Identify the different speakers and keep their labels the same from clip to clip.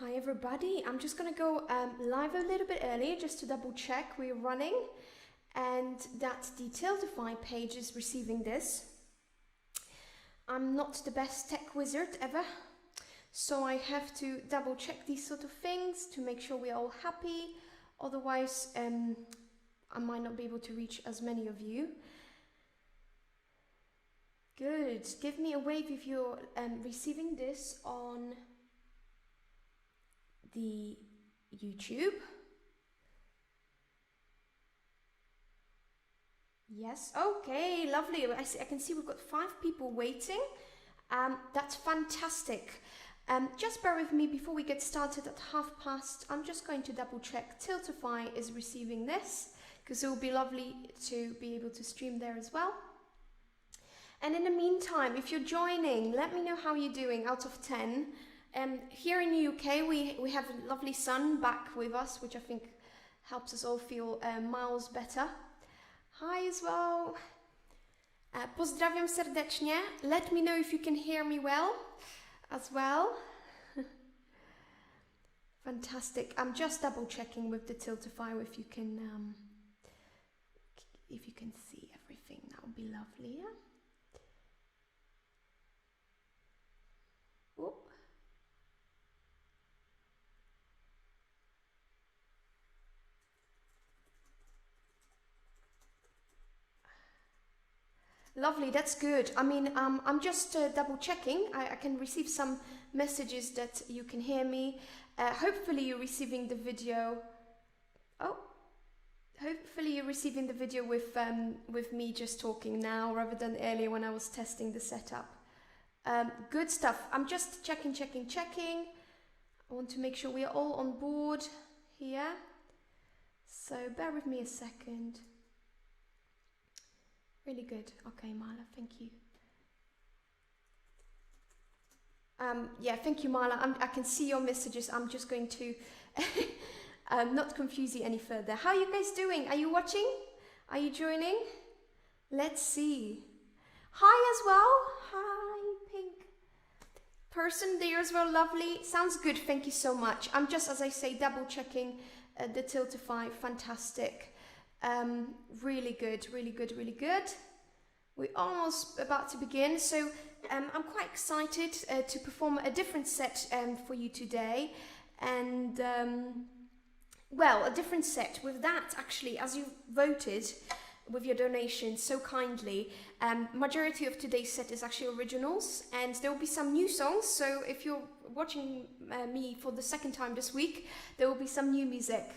Speaker 1: Hi everybody, I'm just gonna go live a little bit earlier just to double check we're running and that the Tiltify page is receiving this. I'm not the best tech wizard ever, so I have to double check these sort of things to make sure we're all happy, otherwise I might not be able to reach as many of you. Good, give me a wave if you're receiving this on the YouTube. Yes, okay, lovely. I can see we've got 5 people waiting. That's fantastic. Just bear with me before we get started at past. I'm just going to double check Tiltify is receiving this, because it will be lovely to be able to stream there as well. And in the meantime, if you're joining, let me know how you're doing out of 10. Here in the UK, we have a lovely sun back with us, which I think helps us all feel miles better. Hi as well. Pozdrawiam serdecznie. Let me know if you can hear me well as well. Fantastic. I'm just double checking with the Tiltify if you can see everything. That would be lovely. Yeah? Oh. Lovely, that's good. I mean, I'm just double checking. I can receive some messages that you can hear me. Hopefully you're receiving the video. Oh, hopefully you're receiving the video with me just talking now rather than earlier when I was testing the setup. Good stuff. I'm just checking. I want to make sure we are all on board here. So bear with me a second. Really good. Okay, Marla, thank you. Yeah, thank you, Marla. I can see your messages. I'm just going to not confuse you any further. How are you guys doing? Are you watching? Are you joining? Let's see. Hi as well. Hi, pink person there as well. Lovely. Sounds good. Thank you so much. I'm just, as I say, double checking the Tiltify. Fantastic. Really good. We're almost about to begin, so I'm quite excited to perform a different set for you today, and well, a different set with that actually, as you voted with your donation so kindly. Majority of today's set is actually originals, and there will be some new songs, so if you're watching me for the second time this week, there will be some new music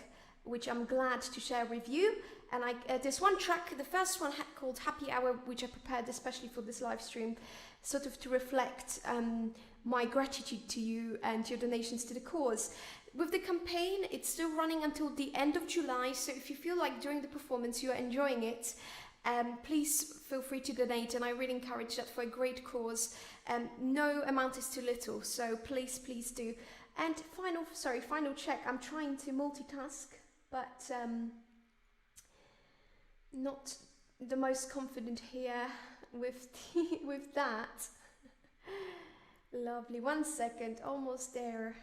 Speaker 1: which I'm glad to share with you. And there's one track, the first one called Happy Hour, which I prepared especially for this live stream, sort of to reflect my gratitude to you and your donations to the cause. With the campaign, it's still running until the end of July, so if you feel like during the performance you are enjoying it, please feel free to donate, and I really encourage that for a great cause. No amount is too little, so please do. And final check, I'm trying to multitask, but not the most confident here with that. Lovely. 1 second. Almost there.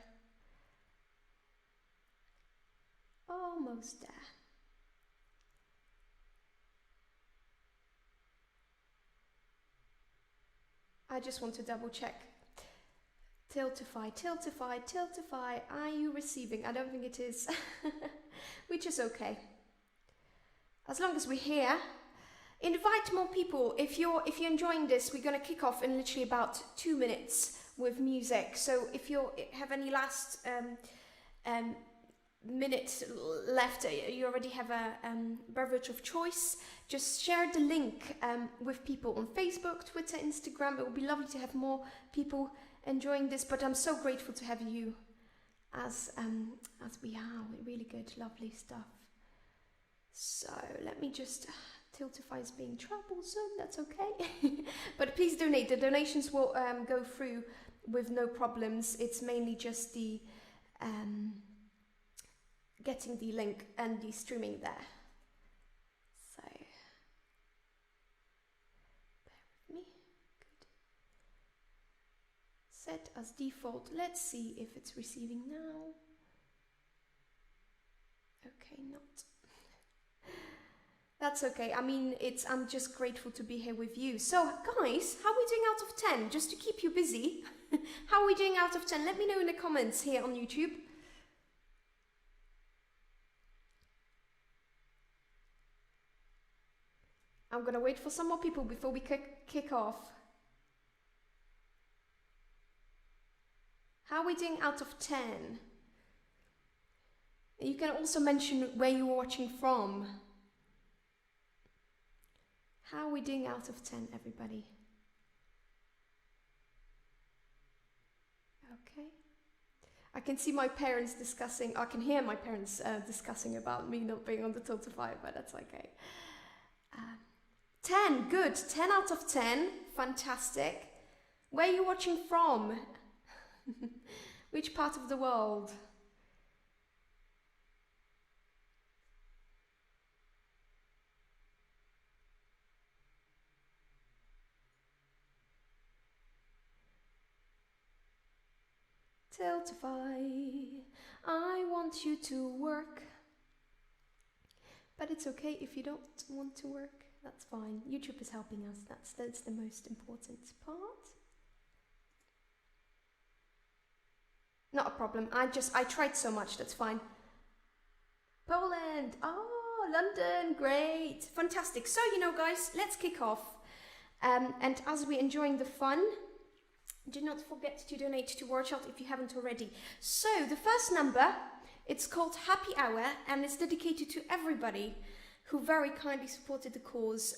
Speaker 1: Almost there. I just want to double check. Tiltify, are you receiving? I don't think it is, which is okay. As long as we're here, invite more people. If you're enjoying this, we're going to kick off in literally about 2 minutes with music. So if you have any last minutes left, you already have a beverage of choice, just share the link with people on Facebook, Twitter, Instagram. It would be lovely to have more people enjoying this, but I'm so grateful to have you as we are. Really good, lovely stuff. So let me just, Tiltify is being troublesome, that's okay. But please donate, the donations will go through with no problems. It's mainly just the getting the link and the streaming there. So, bear with me, good. Set as default. Let's see if it's receiving now. Okay, not. That's okay. I mean, I'm just grateful to be here with you. So, guys, how are we doing out of 10? Just to keep you busy. How are we doing out of 10? Let me know in the comments here on YouTube. I'm gonna wait for some more people before we kick off. How are we doing out of 10? You can also mention where you're watching from. How are we doing out of 10, everybody? Okay. I can see my parents discussing, I can hear my parents discussing about me not being on the total 5, but that's okay. 10, good. 10 out of 10, fantastic. Where are you watching from? Which part of the world? Tiltify, I want you to work. But it's okay if you don't want to work. That's fine. YouTube is helping us. That's the most important part. Not a problem. I tried so much. That's fine. Poland. Oh, London. Great. Fantastic. So, guys, let's kick off. And as we're enjoying the fun, do not forget to donate to War Child if you haven't already. So, the first number, it's called Happy Hour, and it's dedicated to everybody who very kindly supported the cause.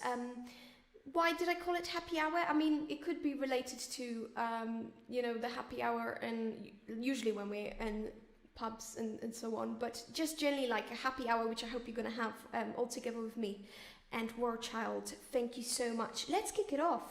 Speaker 1: Why did I call it Happy Hour? I mean, it could be related to, the happy hour, and usually when we're in pubs and so on, but just generally like a happy hour, which I hope you're going to have all together with me and War Child. Thank you so much. Let's kick it off.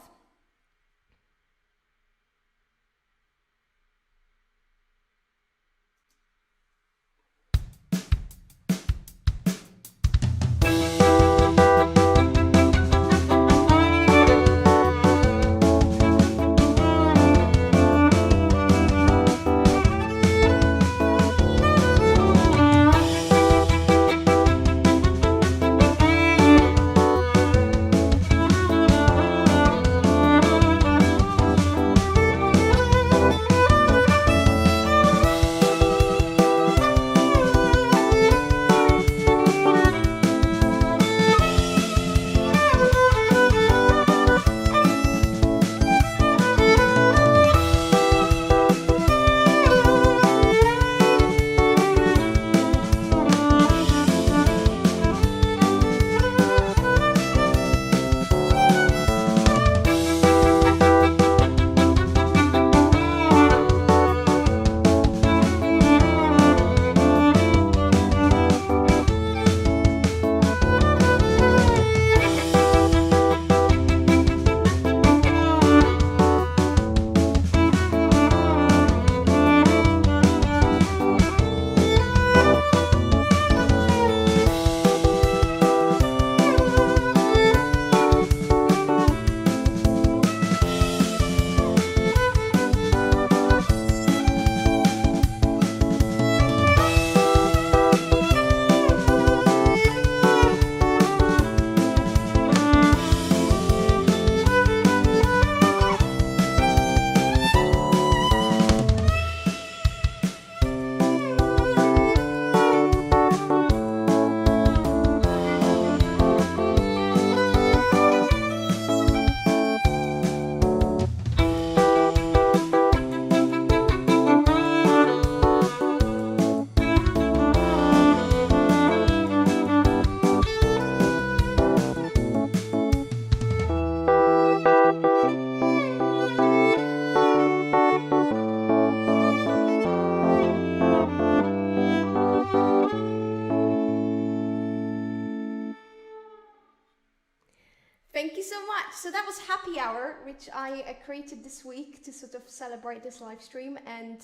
Speaker 1: Thank you so much. So that was Happy Hour, which I created this week to sort of celebrate this live stream and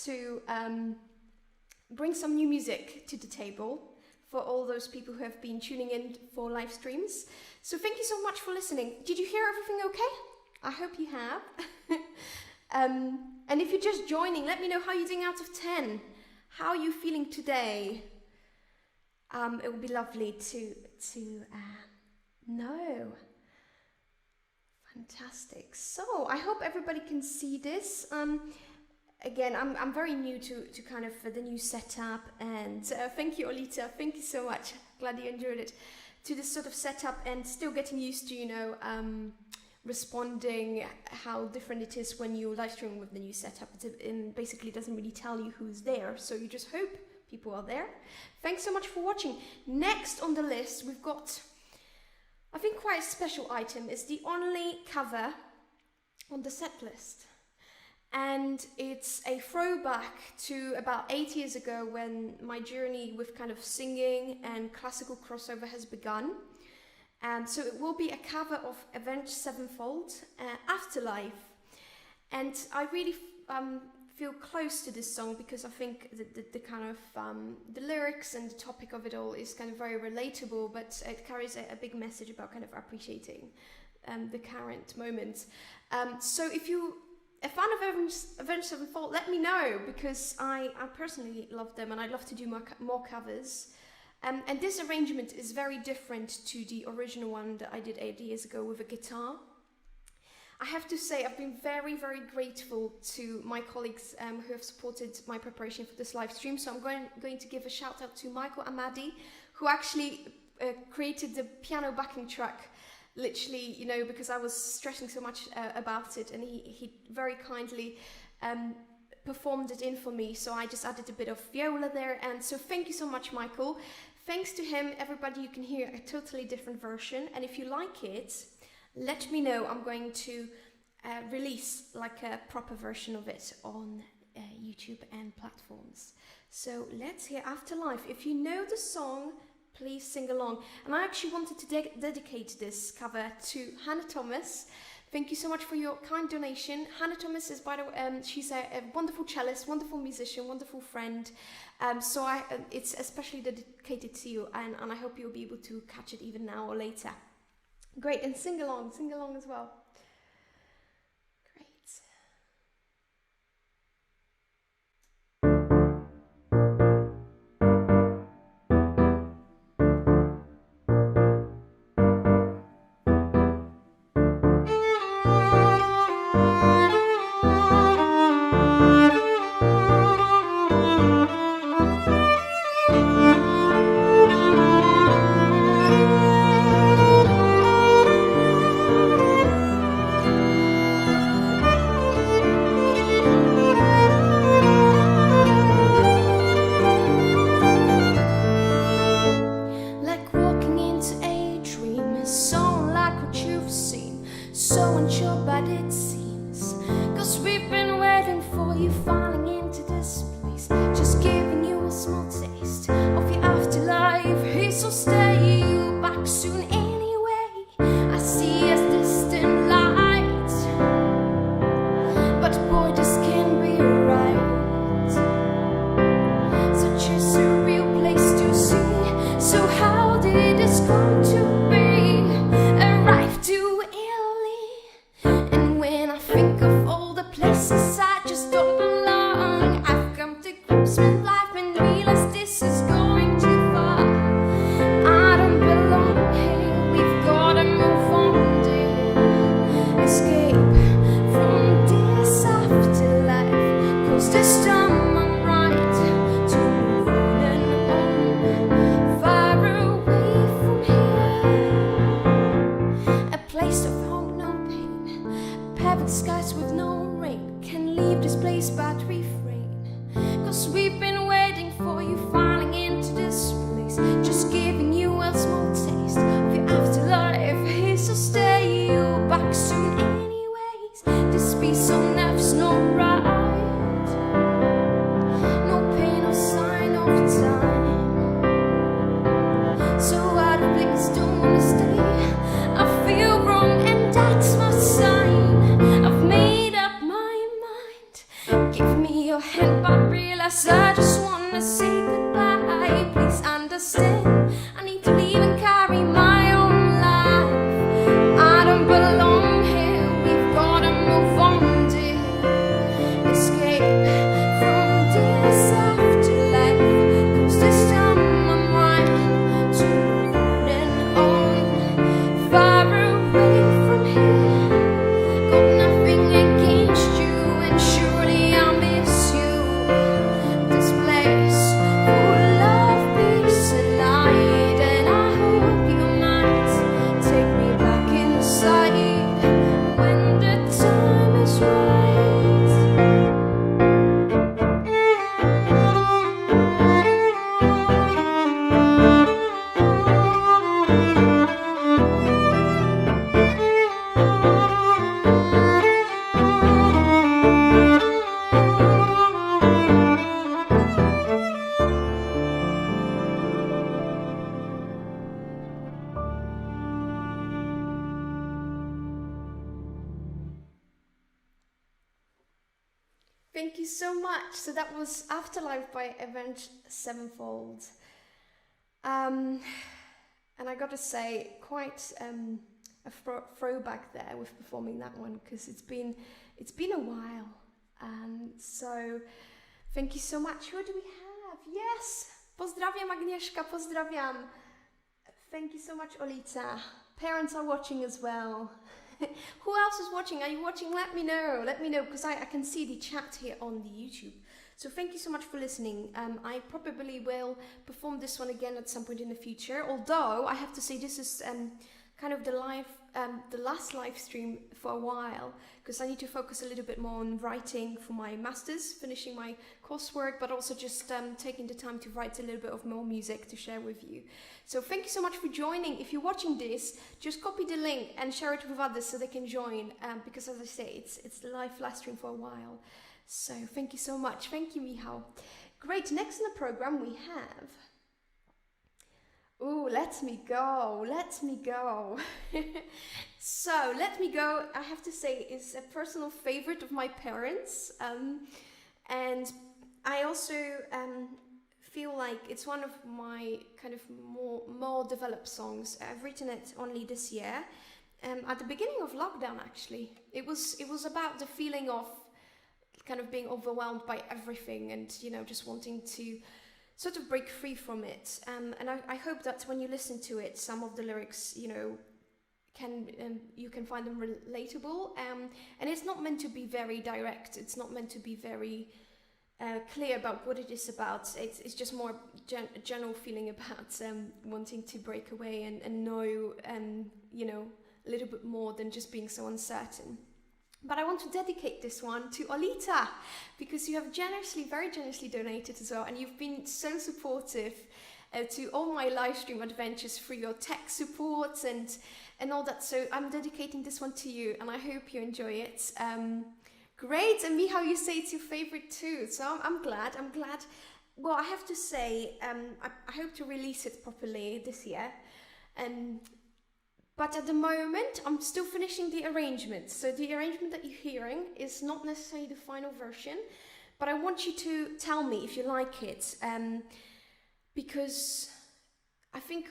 Speaker 1: to bring some new music to the table for all those people who have been tuning in for live streams. So thank you so much for listening. Did you hear everything okay? I hope you have. And if you're just joining, let me know how you're doing out of 10. How are you feeling today? It would be lovely to know. Fantastic. So I hope everybody can see this. Again, I'm very new to kind of the new setup, and thank you, Olita. Thank you so much. Glad you enjoyed it. To this sort of setup, and still getting used to, responding, how different it is when you live stream with the new setup. It basically doesn't really tell you who's there, so you just hope people are there. Thanks so much for watching. Next on the list, we've got, I think, quite a special item. It's the only cover on the set list. And it's a throwback to about 8 years ago, when my journey with kind of singing and classical crossover has begun. And so it will be a cover of Avenged Sevenfold, Afterlife. And I really feel close to this song because I think the kind of the lyrics and the topic of it all is kind of very relatable, but it carries a big message about kind of appreciating the current moment. So if you a fan of Avenged Sevenfold, let me know, because I personally love them and I'd love to do more covers. And this arrangement is very different to the original one that I did 8 years ago with a guitar. I have to say, I've been very, very grateful to my colleagues who have supported my preparation for this live stream. So I'm going to give a shout out to Michael Amadi, who actually created the piano backing track, literally, because I was stressing so much about it, and he very kindly performed it in for me. So I just added a bit of viola there, and so thank you so much, Michael. Thanks to him, everybody, you can hear a totally different version, and if you like it, let me know. I'm going to release like a proper version of it on YouTube and platforms. So let's hear Afterlife. If you know the song, please sing along. And I actually wanted to dedicate this cover to Hannah Thomas. Thank you so much for your kind donation. Hannah Thomas is, by the way, she's a wonderful cellist, wonderful musician, wonderful friend. So it's especially dedicated to you, and I hope you'll be able to catch it even now or later. Great, and sing along as well. Great. Thank you so much. So that was Afterlife by Avenged Sevenfold. And I gotta say, quite a throwback there with performing that one, because it's been a while. So thank you so much. Who do we have? Yes! Pozdrawiam Agnieszka, pozdrawiam. Thank you so much, Olita. Parents are watching as well. Who else is watching? Are you watching? Let me know, because I can see the chat here on the YouTube. So thank you so much for listening. I probably will perform this one again at some point in the future, although I have to say this is kind of the last live stream for a while, because I need to focus a little bit more on writing for my masters, finishing my coursework, but also just taking the time to write a little bit of more music to share with you. So thank you so much for joining. If you're watching this, just copy the link and share it with others so they can join, because as I say, it's the live stream for a while. So thank you so much. Thank you, Michał. Great. Next in the program we have... Oh, Let Me Go. So, Let Me Go, I have to say, is a personal favorite of my parents. And I also feel like it's one of my kind of more developed songs. I've written it only this year. At the beginning of lockdown, actually. It was about the feeling of kind of being overwhelmed by everything and, just wanting to sort of break free from it. And I hope that when you listen to it, some of the lyrics, you can find them relatable. And it's not meant to be very direct. It's not meant to be very clear about what it is about. It's just more a general feeling about wanting to break away and know, a little bit more than just being so uncertain. But I want to dedicate this one to Olita, because you have very generously donated as well, and you've been so supportive to all my live stream adventures through your tech support and all that. So I'm dedicating this one to you, and I hope you enjoy it. Great, and Michał, you say it's your favorite too, so I'm glad. Well, I have to say, I hope to release it properly this year. But at the moment, I'm still finishing the arrangement. So the arrangement that you're hearing is not necessarily the final version, but I want you to tell me if you like it. Because I think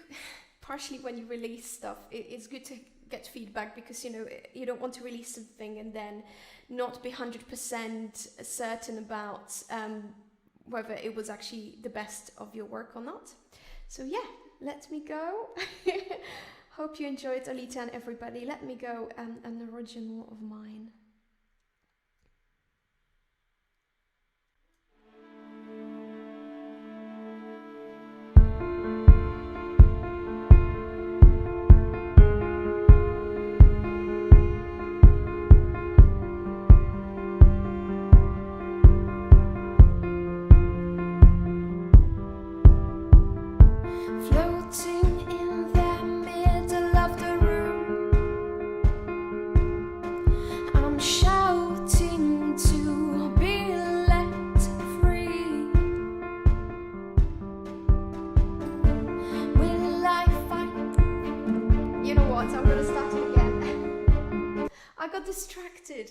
Speaker 1: partially when you release stuff, it's good to get feedback, because, you don't want to release something and then not be 100% certain about whether it was actually the best of your work or not. So yeah, Let Me Go. Hope you enjoyed, Olita and everybody. Let Me Go, an original of mine.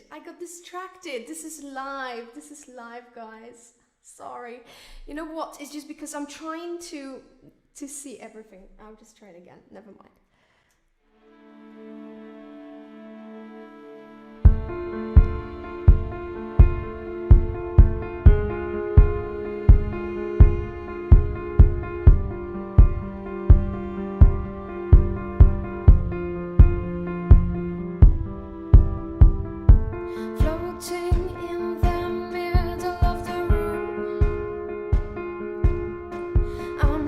Speaker 1: I got distracted. This is live, guys. Sorry. You know what? It's just because I'm trying to see everything. I'll just try it again. Never mind.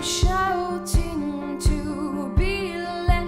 Speaker 2: Shouting to be left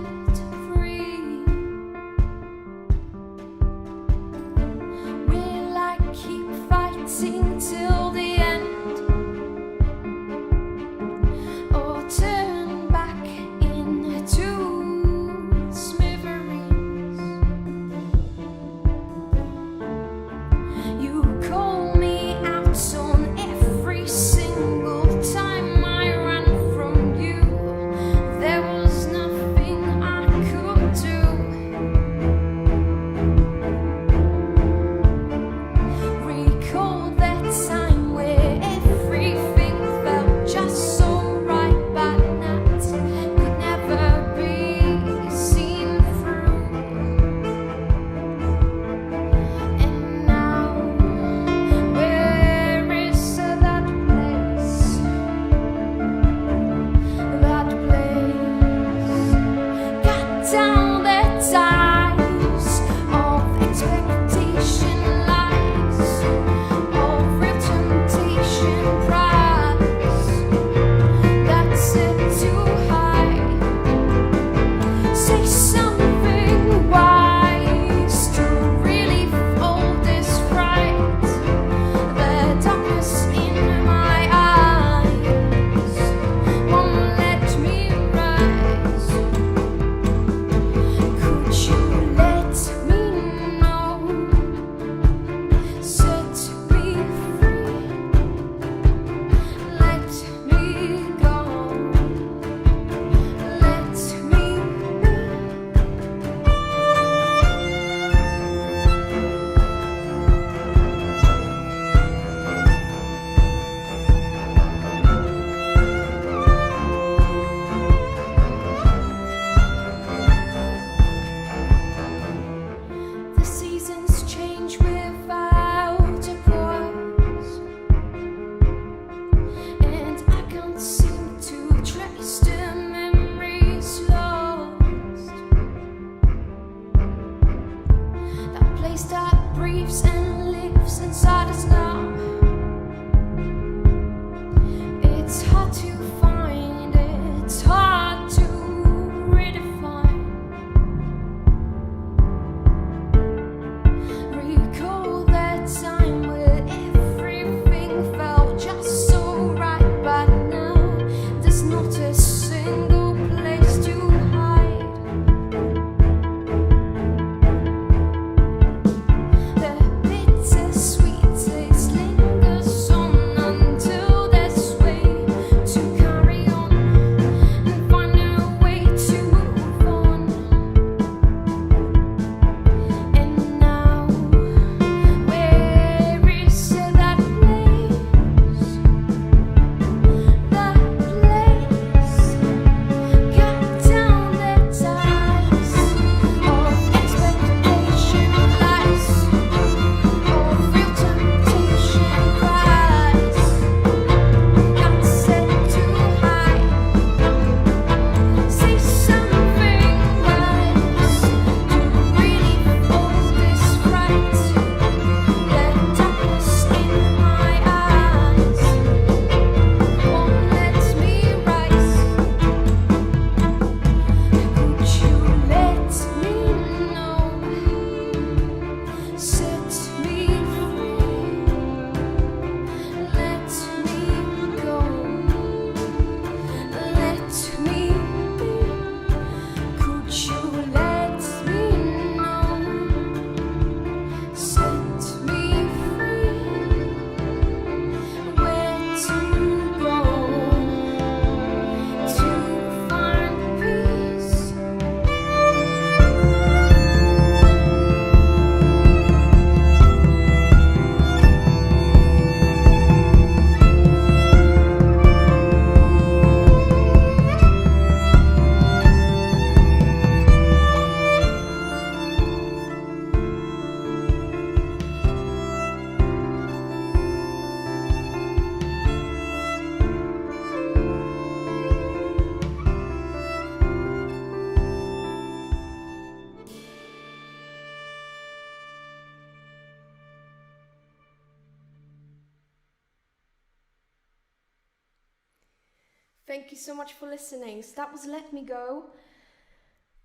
Speaker 1: Thank you so much for listening. So that was Let Me Go,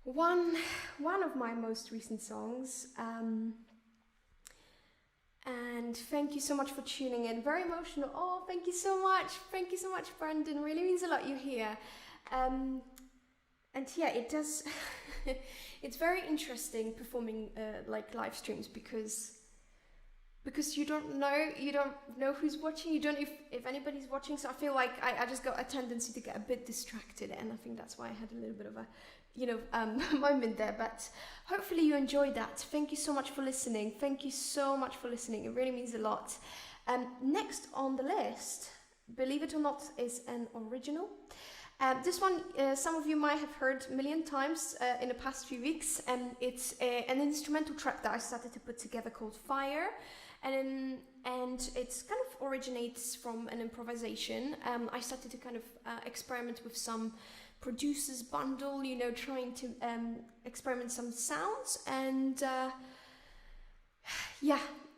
Speaker 1: one of my most recent songs. And thank you so much for tuning in. Very emotional. Oh, thank you so much. Thank you so much, Brandon. Really means a lot you're here. And yeah, it does. It's very interesting performing like live streams because you don't know who's watching. You don't know if anybody's watching. So I feel like I just got a tendency to get a bit distracted, and I think that's why I had a little bit of a moment there, but hopefully you enjoyed that. Thank you so much for listening. Thank you so much for listening. It really means a lot. Next on the list, believe it or not, is an original. This one, some of you might have heard a million times in the past few weeks, and it's an instrumental track that I started to put together called Fire, and it's kind of originates from an improvisation. I started to kind of experiment with some producers bundle, trying to experiment some sounds, and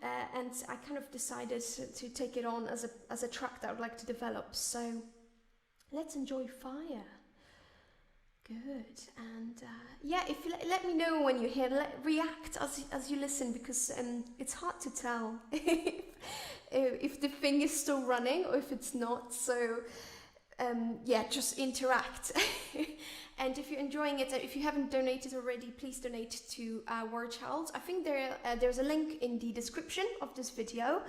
Speaker 1: and I kind of decided to take it on as a track that I would like to develop. So let's enjoy Fire. Good. And if you let me know when you hear, react as you listen, because it's hard to tell if the thing is still running or if it's not. So just interact. And if you're enjoying it, if you haven't donated already, please donate to War Child. I think there's a link in the description of this video.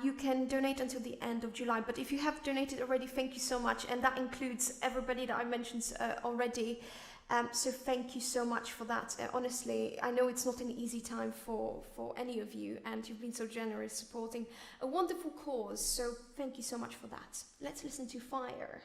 Speaker 1: You can donate until the end of July, but if you have donated already, thank you so much, and that includes everybody that I mentioned already. So thank you so much for that. Honestly, I know it's not an easy time for any of you, and you've been so generous supporting a wonderful cause, so thank you so much for that. Let's listen to Fire.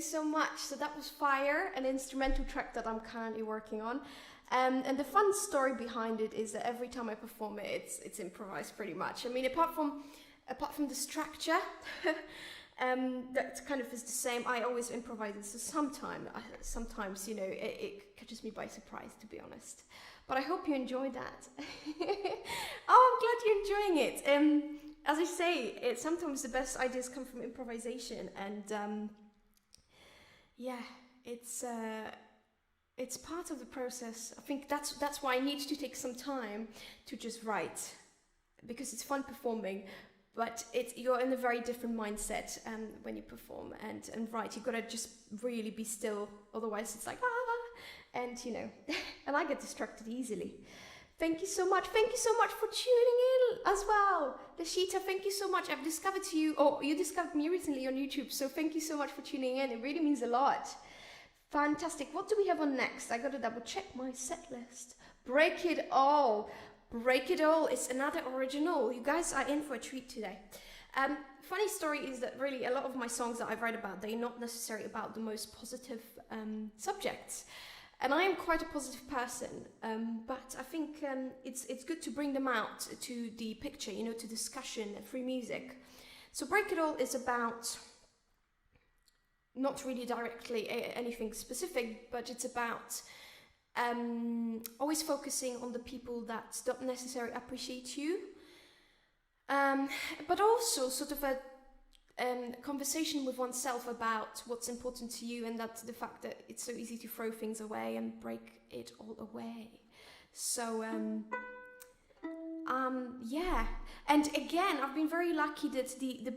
Speaker 1: so much. So that was Fire, an instrumental track that I'm currently working on. And the fun story behind it is that every time I perform it, it's improvised pretty much. I mean, apart from the structure, that kind of is the same. I always improvise it. So sometimes, you know, it catches me by surprise, to be honest. But I hope you enjoyed that. Oh, I'm glad you're enjoying it. As I say, sometimes the best ideas come from improvisation, and yeah, it's part of the process. I think that's why I need to take some time to just write, because it's fun performing, but you're in a very different mindset when you perform and write. You gotta just really be still, otherwise it's like and you know, and I get distracted easily. Thank you so much. Thank you so much for tuning in as well. Lashita, thank you so much. I've discovered you, or you discovered me recently on YouTube, so thank you so much for tuning in. It really means a lot. Fantastic. What do we have on next? I gotta double check my set list. Break It All. Break It All is another original. You guys are in for a treat today. Funny story is that really a lot of my songs that I write about, they're not necessarily about the most positive subjects. And I am quite a positive person, but I think it's good to bring them out to the picture, you know, to discussion, free music. So Break It All is about not really directly anything specific, but it's about always focusing on the people that don't necessarily appreciate you, but also sort of a conversation with oneself about what's important to you, and that the fact that it's so easy to throw things away and break it all away. So yeah, and again, I've been very lucky that the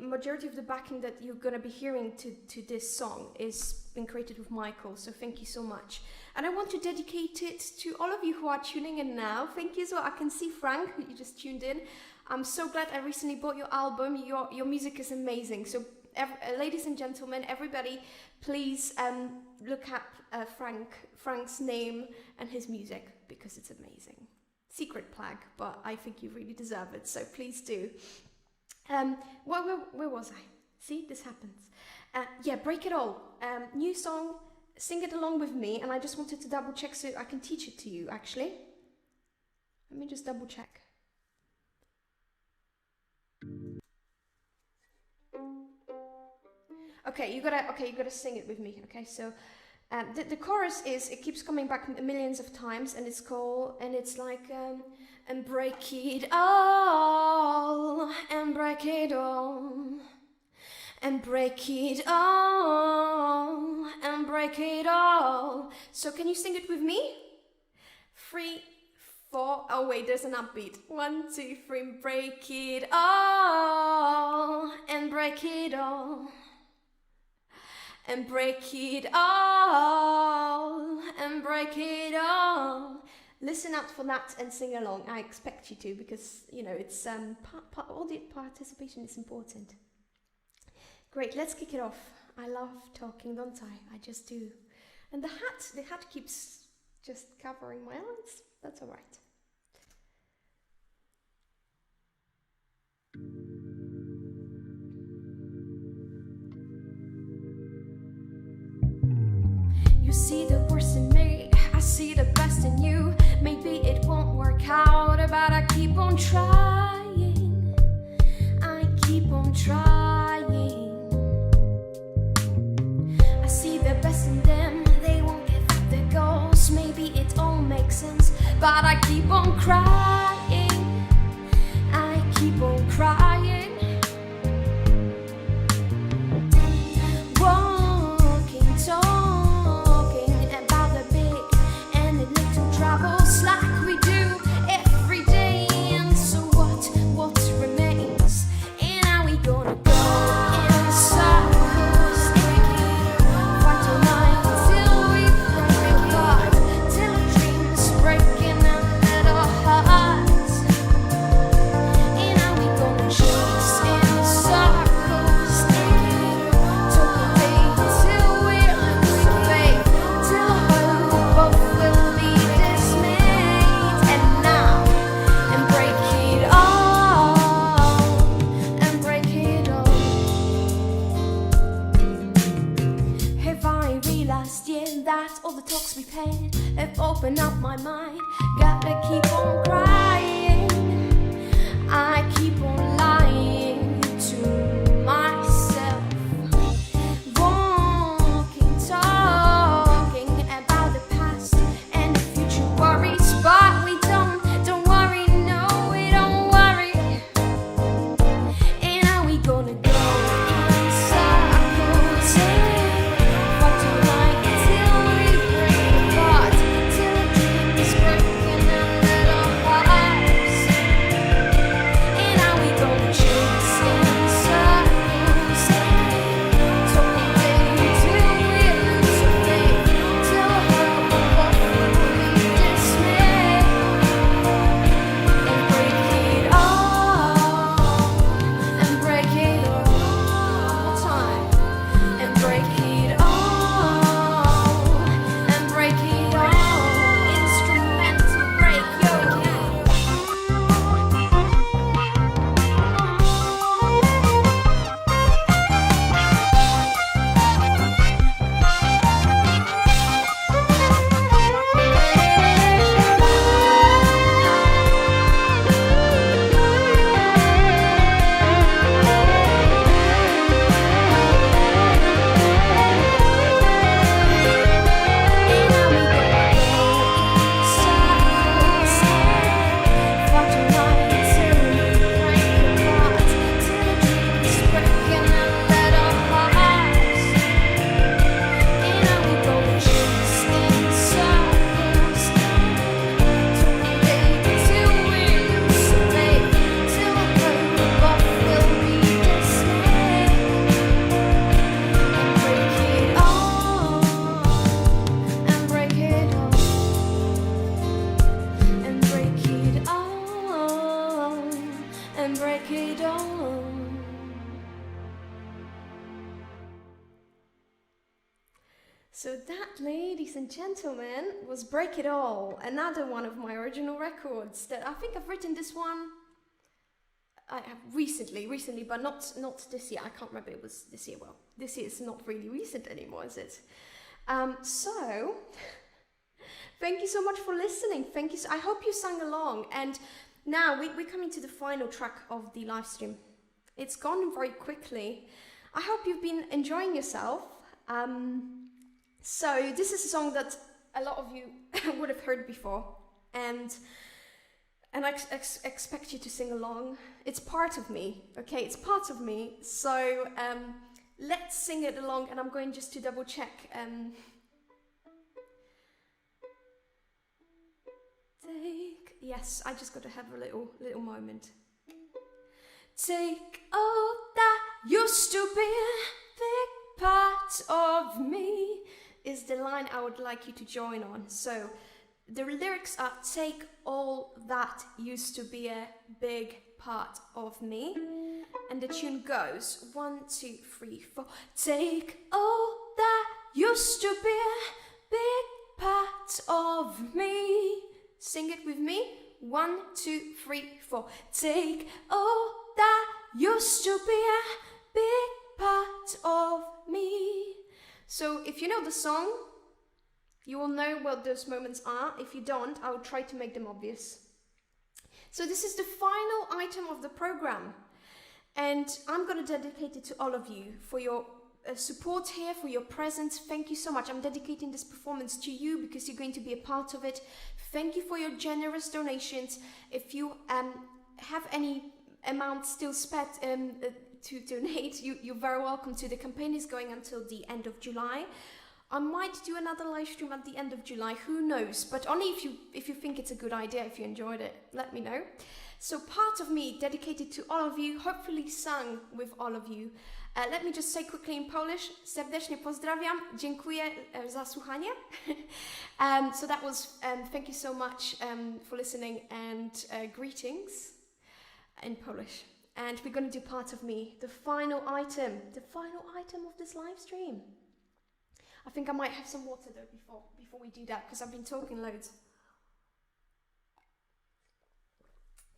Speaker 1: majority of the backing that you're gonna be hearing to this song is been created with Michael, so thank you so much. And I want to dedicate it to all of you who are tuning in now. Thank you as well. I can see Frank, who you just tuned in. I'm so glad I recently bought your album. Your music is amazing. So ladies and gentlemen, everybody, please look up Frank's name and his music, because it's amazing. Secret plug, but I think you really deserve it, so please do. Where was I? See, this happens. Yeah, Break It All. New song, sing it along with me, and I just wanted to double check so I can teach it to you, actually. Let me just double check. Okay, you gotta sing it with me. Okay, so the chorus is, it keeps coming back millions of times, and it's like and break it all, and break it all, and break it all, and break it all. So can you sing it with me? 3, 4. Oh wait, there's an upbeat. 1, 2, 3. Break it all, and break it all, and break it all, and break it all. Listen out for that and sing along. I expect you to, because you know it's all the participation is important. Great, let's kick it off. I love talking, don't I? I just do. And the hat keeps just covering my eyes. That's all right. You see the worst in me, I see the best in you. Maybe it won't work out, but I keep on trying. I keep on trying. I see the best in them, they won't give up their goals. Maybe it all makes sense, but I keep on crying. I keep on crying. Walking, talking about the big and the little troubles like we do every day. And so what remains? And are we gonna go in circles, fight all night till we break apart, till our dreams break and our hearts? And are we gonna show have opened up my mind. Gotta keep on crying. I keep on lying to myself. Walking, talking about the past and the future worries, but we don't worry, no, we don't worry. And are we gonna go in circles? What do I till we break apart? Till a dream is broken and little hearts. And are we gonna chase in circles? Talk away till we lose our faith, till hope of what will be dismay, and break it all, and break it all time, and break it all, and break it all. Instrumental break, yo, yeah. So that, ladies and gentlemen, was Break It All, another one of my original records that I think I've written this one I have recently, but not this year. I can't remember, it was this year. Well, this year is not really recent anymore, is it? So, thank you so much for listening. Thank you. I hope you sang along. And now we're coming to the final track of the live stream. It's gone very quickly. I hope you've been enjoying yourself. So this is a song that a lot of you would have heard before, and I expect you to sing along. It's part of me, okay? It's part of me. So let's sing it along, and I'm going just to double check. Yes, I just got to have a little moment. Take all that used to be a big part of me is the line I would like you to join on. So the lyrics are: take all that used to be a big part of me, and the tune goes 1, 2, 3, 4. Take all that used to be a big part of me. Sing it with me. 1, 2, 3, 4. Take all that used to be a big part of me. So if you know the song, you will know what those moments are. If you don't, I will try to make them obvious. So this is the final item of the program, and I'm going to dedicate it to all of you for your support here, for your presence. Thank you so much. I'm dedicating this performance to you because you're going to be a part of it. Thank you for your generous donations. If you have any amount still spent to donate, you're very welcome to. The campaign is going until the end of July. I might do another live stream at the end of July, who knows, but only if you think it's a good idea, if you enjoyed it, let me know. So part of me dedicated to all of you, hopefully sung with all of you. Let me just say quickly in Polish: serdecznie pozdrawiam, dziękuję za słuchanie. So that was, thank you so much for listening, and greetings in Polish. And we're going to do part of me, the final item of this live stream. I think I might have some water though before we do that, because I've been talking loads.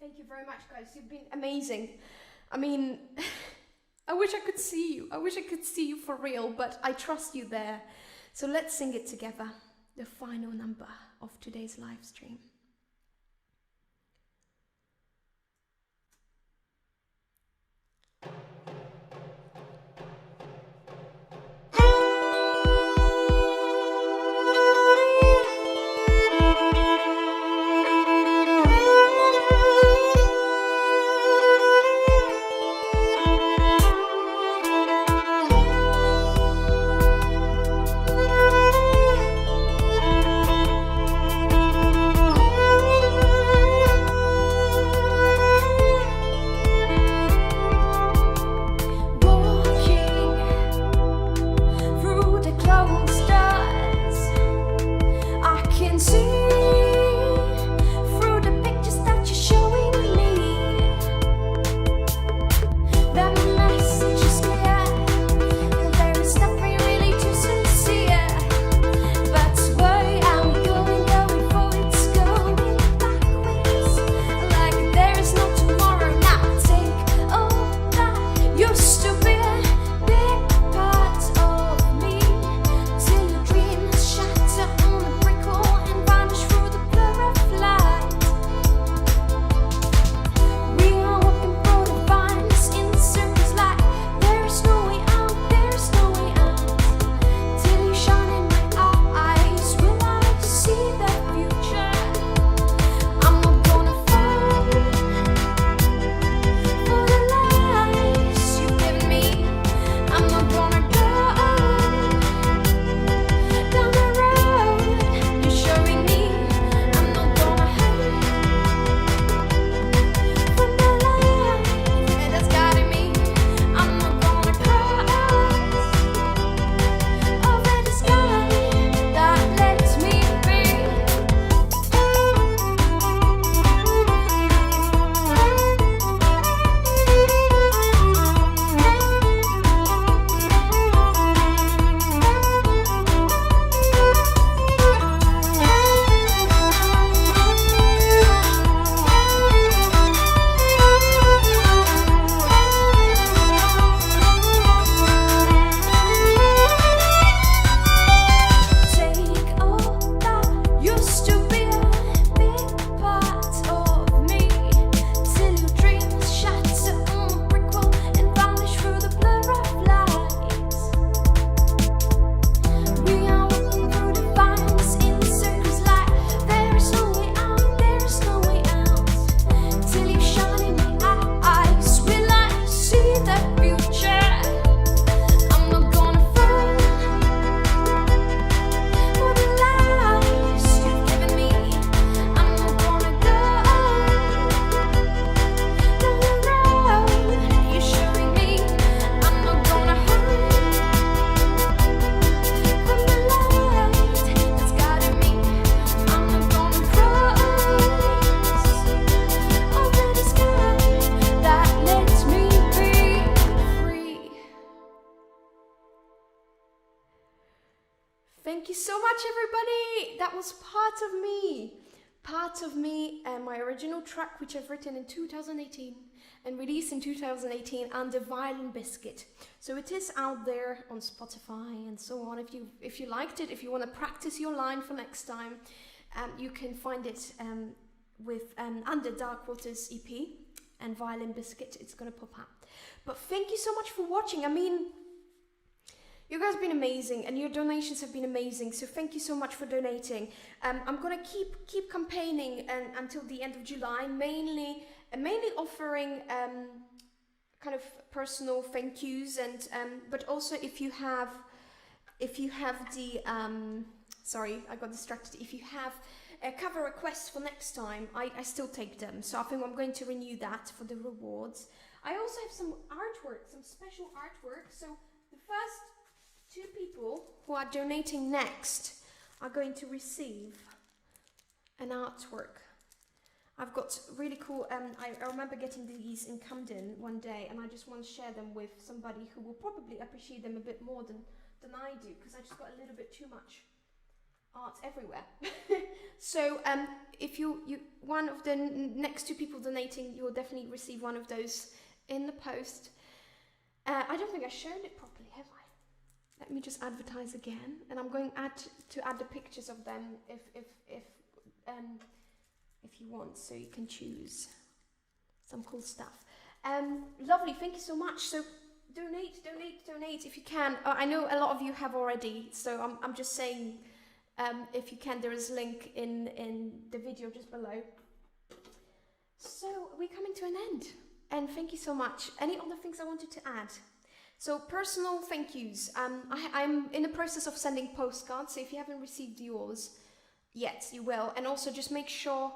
Speaker 1: Thank you very much, guys. You've been amazing. I mean, I wish I could see you. I wish I could see you for real, but I trust you there. So let's sing it together. The final number of today's live stream. Thank you so much, everybody. That was Part of Me, my original track, which I've written in 2018 and released in 2018 under Violin Biscuit. So it is out there on Spotify and so on. If you liked it, if you want to practice your line for next time, you can find it with under Dark Waters EP and Violin Biscuit. It's gonna pop up. But thank you so much for watching. I mean, you guys have been amazing, and your donations have been amazing. So thank you so much for donating. I'm gonna keep campaigning until the end of July, mainly offering kind of personal thank yous, and but also if you have the sorry, I got distracted. If you have cover requests for next time, I still take them. So I think I'm going to renew that for the rewards. I also have some artwork, some special artwork. So the first 2 people who are donating next are going to receive an artwork. I've got really cool, I remember getting these in Camden one day, and I just want to share them with somebody who will probably appreciate them a bit more than I do, because I just got a little bit too much art everywhere. So if you one of the next 2 people donating, you will definitely receive one of those in the post. I don't think I've shown it properly, have I? Let me just advertise again, and I'm going to add the pictures of them if you want, so you can choose some cool stuff. Lovely, thank you so much. So donate if you can. I know a lot of you have already, so I'm just saying, if you can, there is a link in the video just below. So we're coming to an end, and thank you so much. Any other things I wanted to add? So personal thank yous. I'm in the process of sending postcards, so if you haven't received yours yet, you will. And also just make sure,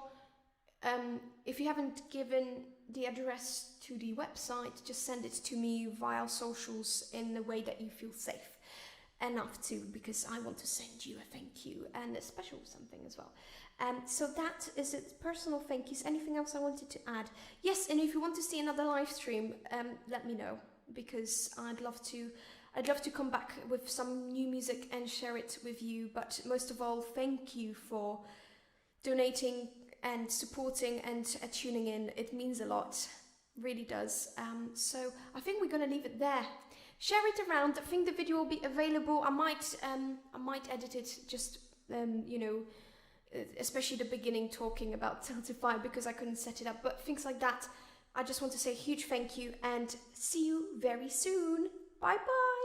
Speaker 1: if you haven't given the address to the website, just send it to me via socials in a way that you feel safe enough to, because I want to send you a thank you and a special something as well. So that is it, personal thank yous. Anything else I wanted to add? Yes, and if you want to see another live stream, let me know, because I'd love to come back with some new music and share it with you. But most of all, thank you for donating and supporting and tuning in. It means a lot, really does. So I think we're gonna leave it there. Share it around. I think the video will be available. I might edit it, just you know, especially the beginning, talking about Tiltify, because I couldn't set it up, but things like that. I just want to say a huge thank you and see you very soon. Bye bye.